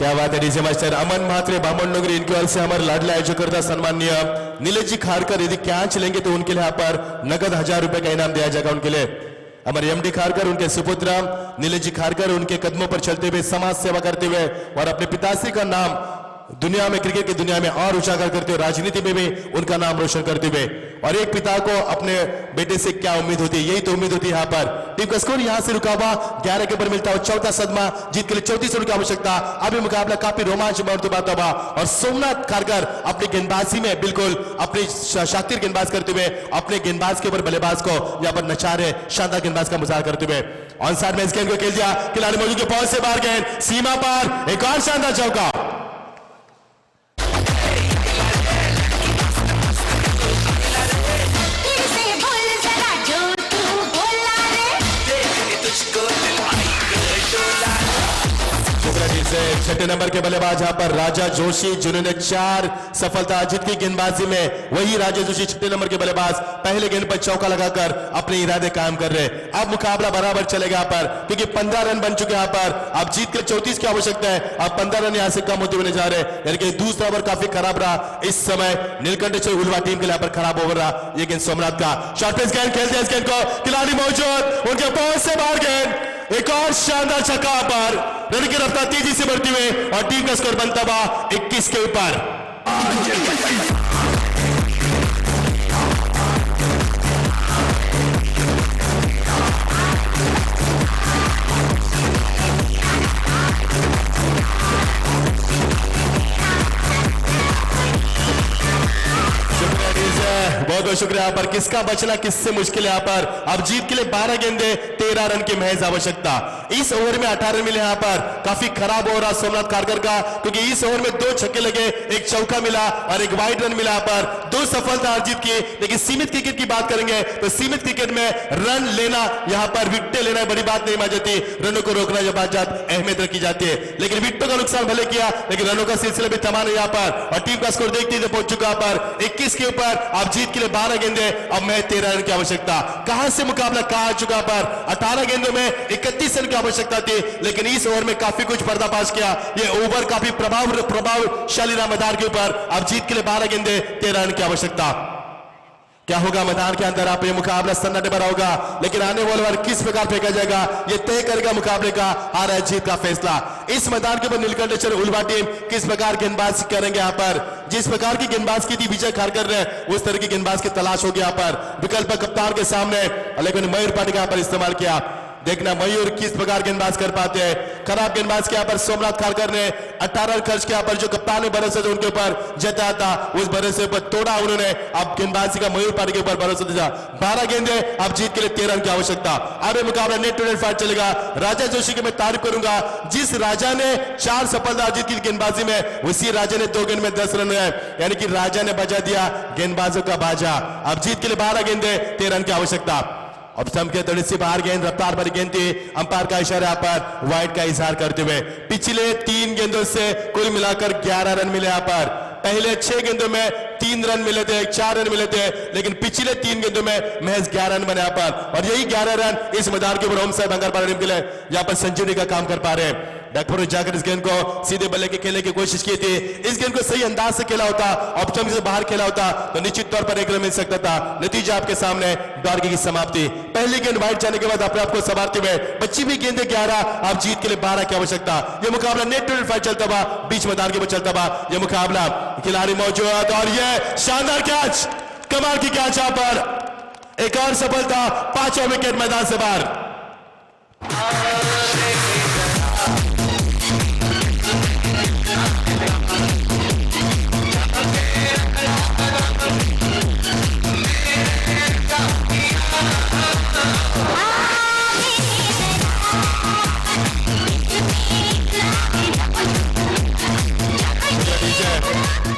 क्या बात है डीजे मास्टर अमन म्हात्रे बामण नगरी, इनकी ओर से हमारे लाडला आयोजकर्ता सम्माननीय नीलेश जी खारकर यदि कैच लेंगे तो उनके लिए यहाँ पर नगद 1000 रुपए का इनाम दिया जाएगा उनके लिए। हमारे एमडी खारकर, उनके सुपुत्र नीलेश जी खारकर उनके कदमों पर चलते हुए समाज सेवा करते हुए और अपने पिताश्री का नाम दुनिया में, क्रिकेट की दुनिया में और उजागर करते हुए, राजनीति में भी उनका नाम रोशन करते हुए। और एक पिता को अपने बेटे से क्या उम्मीद होती है, यही तो उम्मीद होती है यहाँ पर। टीम का स्कोर यहां से रुका हुआ 11 के ऊपर मिलता है। 4था सदमा जीत के लिए 34 रन की आवश्यकता। अभी मुकाबला काफी रोमांच बात हुआ और सोमनाथ खारकर अपनी गेंदबाजी में बिल्कुल अपनी शातिर गेंदबाज करते हुए अपने गेंदबाज के ऊपर बल्लेबाज को यहाँ पर नचा रहे, शानदार गेंदबाज का मुजाहरा करते हुए ऑन साइड में इस गेंद को खेल दिया, खिलाड़ी मौजूद के पहुंच से बाहर गेंद सीमा पार, एक और शानदार चौका। छठे नंबर के बल्लेबाज यहां पर राजा जोशी, जिन्होंने 4 सफलता अर्जित की गेंदबाजी में। वही राजा जोशी छठे नंबर के बल्लेबाज पहले गेंद पर चौका लगाकर अपने इरादे कायम कर रहे। अब मुकाबला बराबर चलेगा यहाँ पर, क्योंकि 15 रन बन चुके यहाँ पर। अब जीत के 34 की आवश्यकता है। अब 15 रन यहां से कम होते हुए जा रहे, यानी कि दूसरा ओवर काफी खराब रहा इस समय नीलकंठेश्वर उलवा टीम के लिए पर खराब ओवर रहा। ये गेंद सोमनाथ का शॉर्ट पेस गेंद खेलते हैं, इस गेंद को खिलाड़ी मौजूद, उनके पहुंच से बाहर गेंद, एक और शानदार छक्का पर, रन की रफ्तार तेजी से बढ़ती हुई और टीम का स्कोर बनता हुआ 21 के ऊपर। बहुत बहुत शुक्रिया। यहाँ पर किसका बचना किससे मुश्किल है यहाँ पर। अब जीत के लिए 12 गेंदे 13 रन की महज आवश्यकता। इस ओवर में 18 रन मिले यहाँ पर, काफी खराब हो रहा सोमनाथ खारकर का, क्योंकि इस ओवर में 2 छक्के लगे, एक चौका मिला और एक वाइड रन मिला यहाँ पर। 2 सफलता अर्जित की। लेकिन सीमित क्रिकेट की बात करेंगे तो सीमित क्रिकेट में रन लेना, यहाँ पर विकेट लेना बड़ी बात नहीं मानी जाती, रनों को रोकना जब बात अहमियत रखी जाती है। लेकिन विकेटों का नुकसान भले किया, लेकिन रनों का सिलसिला भी थमा नहीं यहाँ पर। और टीम का स्कोर देखते ही पहुंच चुका पर 21 के ऊपर। अब जीत के लिए 12 गेंदे, अब मैं 13 रन की आवश्यकता। कहां से मुकाबला कहां आ चुका पर 18 गेंदों में 31 रन की आवश्यकता थी, लेकिन इस ओवर में काफी कुछ पर्दाफाश किया। ये ओवर काफी प्रभावशाली रहा मैदान के ऊपर। अब जीत के लिए 12 गेंदे 13 रन की आवश्यकता। क्या होगा मैदान के अंदर आप ये मुकाबला सन्नाटे भरा होगा, लेकिन आने वाले बार किस प्रकार फेंका जाएगा ये तय करेगा मुकाबले का हार या जीत का फैसला। इस मैदान के ऊपर नीलकंठेश्वर उल्वा टीम किस प्रकार गेंदबाजी करेंगे, यहाँ पर जिस प्रकार की गेंदबाज की थी विजय खारकर ने उस तरह की गेंदबाज की तलाश होगी। यहाँ पर विकल्प कप्तान के सामने, लेकिन मयूर पाटिल का यहाँ पर इस्तेमाल किया। देखना मयूर किस प्रकार गेंदबाज कर पाते हैं। खराब गेंदबाज के यहाँ पर सोमनाथ खारकर ने 18 रन खर्च किया, पर जो कप्तान ने भरोसा जो उनके ऊपर जताया था उस भरोसे पर तोड़ा उन्होंने। अब गेंदबाजी का मयूर पाटिल के ऊपर भरोसा दिया। 12 गेंदे, अब जीत के लिए 13 रन की आवश्यकता। अब ये मुकाबला नेट टू नेट फाइट चलेगा। राजा जोशी की मैं तारीफ करूंगा, जिस राजा ने 4 सफलता अर्जित की गेंदबाजी में, उसी राजा ने 2 गेंद में 10 रन है, यानी कि राजा ने बजा दिया गेंदबाजों का बाजा। अब जीत के लिए 12 गेंदे, 13 रन की आवश्यकता। अब चमके थोड़ी सी बाहर गेंद, रफ्तार भरी गेंद थी, अंपायर का इशारा पर वाइड का इजहार करते हुए। पिछले 3 गेंदों से कुल मिलाकर 11 रन मिले। यहाँ पर पहले 6 गेंदों में 3 रन मिले थे, 4 रन मिले थे, लेकिन पिछले 3 गेंदों में महज 11 रन बने यहाँ पर, और यही 11 रन इस मैदान के ऊपर होम साहब अंगर टीम के लिए यहाँ पर सेंचुरी का काम कर पा रहे हैं। बैकफुट जाकर इस गेंद को सीधे बल्ले के खेलने की कोशिश की थी। इस गेंद को सही अंदाज से खेला होता, ऑप्शन से बाहर खेला होता तो निश्चित तौर पर 1 रन मिल सकता था। नतीजा आपके सामने, दौर की समाप्ति। पहली गेंद वाइड जाने के बाद अपने आप को संवारते हुए बच्ची भी गेंदे 11, आप जीत के लिए 12 की आवश्यकता। यह मुकाबला नेट टू नेट फाइट चलता हुआ बीच मैदान के ऊपर चलता हुआ यह मुकाबला, खिलाड़ी मौजूद और यह शानदार कैच, कमाल की कैच। यहाँ पर एक और सफलता, 5वां विकेट मैदान से बाहर।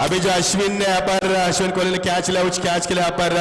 अभी जो अश्विन ने यहाँ पर, अश्विन कोहली ने कैच लिया, उस कैच के लिए यहाँ पर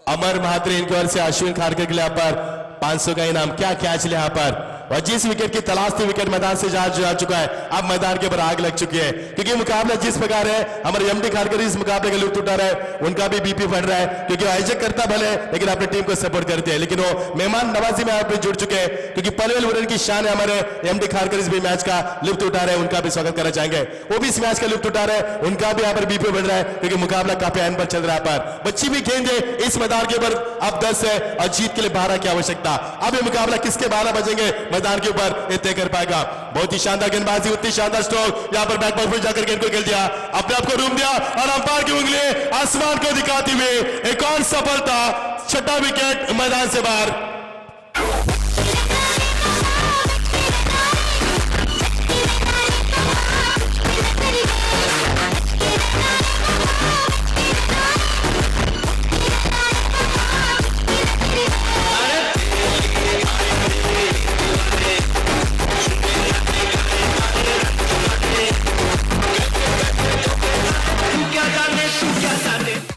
अमर महात्रे इनकी ओर से अश्विन खारकर के लिए यहाँ पर 500 का इनाम। क्या कैच लिया यहाँ पर, और जिस विकेट की तलाश थी विकेट मैदान से जा चुका है। अब मैदान के ऊपर आग लग चुकी है, क्योंकि मुकाबला जिस प्रकार है, हमारे एमडी खारकर इस मुकाबले का लुत्फ उठा रहा है, उनका भी बीपी बढ़ रहा है, क्योंकि आयोजक करता भले लेकिन अपनी टीम को सपोर्ट करते हैं, लेकिन वो मेहमान नवाजी में यहाँ पे जुड़ चुके हैं, क्योंकि पनवेल वुडन की शान है। हमारे एमडी खारकर इस भी मैच का लुत्फ उठा रहे हैं, उनका भी स्वागत करना चाहेंगे। वो भी इस मैच का लुत्फ उठा रहे हैं, उनका भी यहाँ पर बीपी बढ़ रहा है, क्योंकि मुकाबला काफी आयन पर चल रहा है। पर बच्ची भी गेंदे इस मैदान के ऊपर अब 10 है, और जीत के लिए 12 की आवश्यकता। अब ये मुकाबला किसके 12 बजेंगे मैदान के ऊपर तय कर पाएगा। बहुत ही शानदार गेंदबाजी, उतनी शानदार स्ट्रोक, यहां पर बैक पर जाकर गेंद को खेल दिया, अपने आप को रूम दिया, और अंपायर की उंगली आसमान को दिखाती हुई एक और सफलता, 6वां विकेट मैदान से बाहर।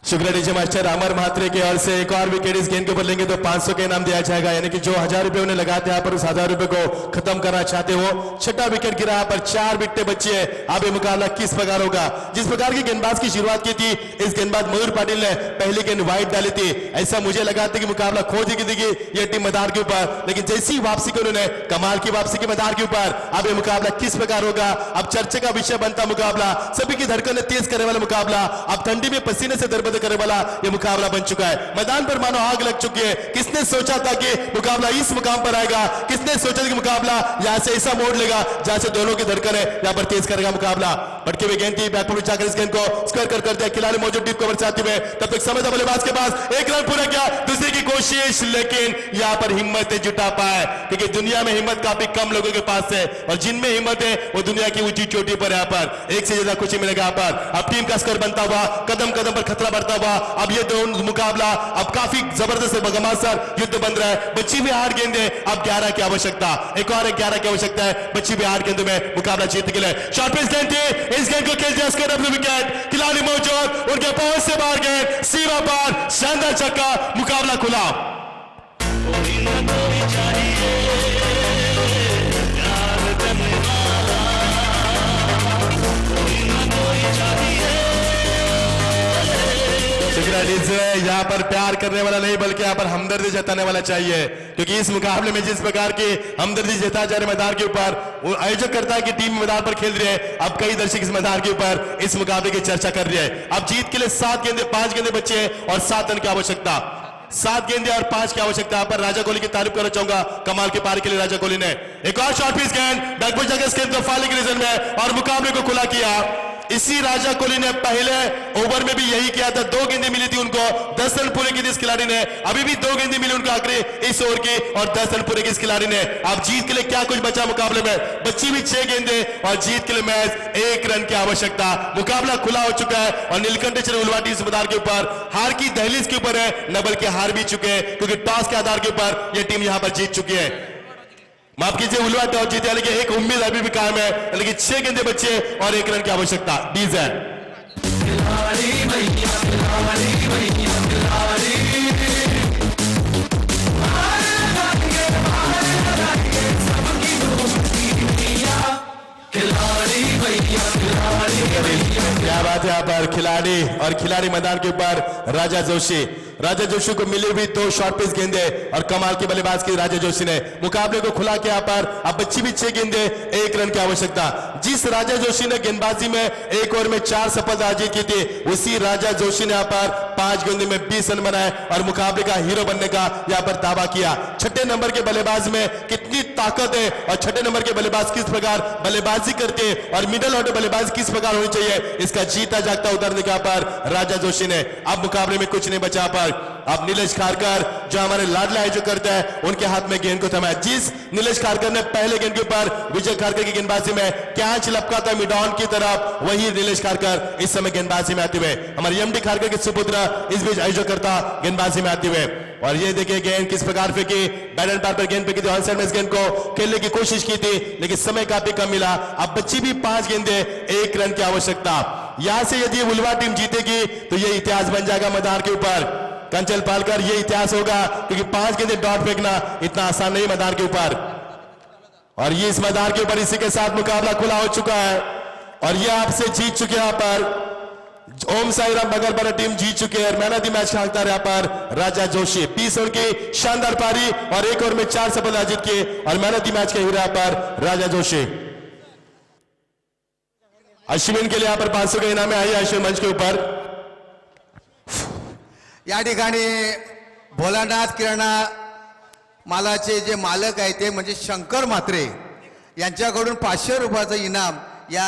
शुक्रिया डीजे मास्टर। अमर महात्रे की ओर से एक और विकेट इस गेंद के ऊपर लेंगे तो 500 का इनाम दिया जाएगा, यानी कि जो 1000 रुपए उन्हें लगाते हैं यहाँ पर उस 1000 रुपए को खत्म करना चाहते हो। 6वां विकेट गिरा, यहाँ पर 4 विकेटें बची है। अब ये मुकाबला किस प्रकार होगा, जिस प्रकार की गेंदबाज की शुरुआत की थी इस गेंदबाज मयूर पाटिल ने पहली गेंद वाइड डाली थी, ऐसा मुझे लगा था कि मुकाबला खो देगी ये टीम मैदान के ऊपर, लेकिन जैसी वापसी की उन्होंने, कमाल की वापसी की मैदान के ऊपर। अब ये मुकाबला किस प्रकार होगा, अब चर्चा का विषय बनता मुकाबला, सभी की धड़कन तेज करने वाला मुकाबला, अब ठंडी में पसीने से दरबदर करने वाला ये मुकाबला बन चुका है। मैदान पर मानो आग लग चुकी है। किसने सोचा था कि मुकाबला इस मुकाम पर आएगा, किसने सोचा था कि मुकाबला यहां से ऐसा मोड़ लेगा जहां से दोनों की धड़कन है यहां पर तेज करेगा मुकाबला। भटके हुए गेंद थी, बैकफुट जाकर इस गेंद को स्क्वायर कर दिया, खिलाड़ी मौजूद डीप कवर चाहते हुए, तब तक समय था बल्लेबाज के पास, 1 रन पूरा किया, दूसरे की कोशिश, लेकिन यहां पर हिम्मत जुटा पाए, क्योंकि दुनिया में हिम्मत काफी कम लोगों के पास है, और जिनमें हिम्मत है वो दुनिया की ऊंची चोटी पर यहाँ पर एक से ज्यादा खुशी मिलेगा। यहाँ पर अब टीम का स्कोर बनता हुआ, कदम कदम पर खतरा बढ़ता हुआ, अब ये दोनों मुकाबला अब काफी जबरदस्त घमासान युद्ध बन रहा है। बच्ची भी 8 गेंदे, अब 11 की आवश्यकता, एक और 11 की आवश्यकता है। बच्ची भी 8 गेंदों में मुकाबला जीतने के लिए शॉर्ट पिच गेंद थी, इस गेंद को खेल दिया, स्कोर अपने विकेट, खिलाड़ी मौजूद, उनके पहुंच से बाहर गेंद, सीमा पार, शानदार छक्का, मुकाबला खुला। इसे यहाँ पर प्यार करने वाला नहीं बल्कि यहाँ पर हमदर्दी जताने वाला चाहिए, क्योंकि इस मुकाबले में जिस प्रकार की हमदर्दी जताया जा रही है मैदान के ऊपर, वो आयोजक करता है कि टीम मैदान पर खेल रही है। अब कई दर्शक इस मैदान के ऊपर इस मुकाबले की चर्चा कर रहे हैं। अब जीत के लिए 7 गेंदे 5 गेंदे बचे हैं और 7 रन की आवश्यकता, 7 गेंदे और 5 की आवश्यकता। यहाँ पर राजा कोहली की तारीफ करना चाहूंगा, कमाल के पार के लिए राजा कोहली ने एक और शॉर्ट पिच गेंद बैकवर्ड जगह गेंद को फालिंग रीजन में और मुकाबले को खुला किया। इसी राजा कोहली ने पहले ओवर में भी यही किया था, 2 गेंदें मिली थी उनको, 10 रन पूरे की थी इस खिलाड़ी ने। अभी भी 2 गेंदें मिली उनको आखिरी इस ओवर की और 10 रन पूरे की इस खिलाड़ी ने। अब जीत के लिए क्या कुछ बचा मुकाबले में, बची भी 6 गेंदें और जीत के लिए मैच 1 रन की आवश्यकता। मुकाबला खुला हो चुका है और नीलकंठेश्वर उलवाटी इस मैदान के ऊपर हार की दहलीज के ऊपर है, न बल्कि हार भी चुके हैं, क्योंकि टॉस के आधार के ऊपर यह टीम यहां पर जीत चुकी है। माफ कीजिए, उलवा टॉस जीते, लेकिन एक उम्मीद अभी भी कायम है, लेकिन 6 गेंदे बचे और 1 रन की आवश्यकता। डीजन क्या बात है यहाँ पर खिलाड़ी और खिलाड़ी मैदान के ऊपर राजा जोशी। राजा जोशी को मिली हुई 2 शॉर्ट पिच गेंदे और कमाल की बल्लेबाज की राजा जोशी ने मुकाबले को खुला किया। पर अब बच्ची भी 6 गेंदे 1 रन की आवश्यकता। जिस राजा जोशी ने गेंदबाजी में 1 ओवर में 4 सफलता अर्जित की थी, उसी राजा जोशी ने यहाँ पर 5 गेंदे में 20 रन बनाए और मुकाबले का हीरो बनने का यहाँ पर दावा किया। 6ठे नंबर के बल्लेबाज में कितनी ताकत है और 6ठे नंबर के बल्लेबाज किस प्रकार बल्लेबाजी करते हैं और मिडल ऑर्डर बल्लेबाजी किस प्रकार होनी चाहिए, इसका जीता जागता उदाहरण दिखा पर राजा जोशी ने। अब मुकाबले में कुछ नहीं बचा पर अब नीलेश खारकर जो हमारे लाडला आयोजक करते हैं, उनके हाथ में गेंद को थमा। जिस नीलेश खारकर ने पहले गेंद के ऊपर विजय खारकर की गेंदबाजी में कैच लपका था मिड ऑन की तरफ, वही नीलेश खारकर इस समय गेंदबाजी में आते हुए हमारे एमडी खारकर के सुपुत्र इस बीच आयोजक करता गेंदबाजी में आते हुए। और ये देखिए गेंद किस प्रकार फेंकी, बैट एंड पार पर गेंद फेंकी थी, ऑन साइड में इस गेंद को खेलने की कोशिश की थी, लेकिन समय काफी कम मिला। अब बच्ची भी 5 गेंदे 1 रन की आवश्यकता। यहां से यदि उलवा टीम जीतेगी तो ये इतिहास बन जाएगा मैदान के ऊपर। कंचल पालकर ये इतिहास होगा, क्योंकि 5 गेंदे डॉट फेंकना इतना आसान नहीं मैदान के ऊपर। और ये इस मैदान के ऊपर इसी के साथ मुकाबला खुला हो चुका है और ये आपसे जीत चुके हैं। यहाँ पर ओम साई राम बगलपरा टीम जीत चुके हैं और मैन ऑफ द मैच का हकदार यहाँ पर राजा जोशी। 20 ओवर की शानदार पारी और 1 ओवर में 4 सफलता अर्जित किए और मैन ऑफ द मैच के हीरो यहाँ पर राजा जोशी। अश्विन के लिए यहाँ पर 500 के इनाम आई। अश्विन मंच के ऊपर या ठिकाणी भोलानाथ किराणा मालाचे जे मालक आहेत ते म्हणजे शंकर म्हात्रे यांच्याकडून 500 रुपयाचं इनाम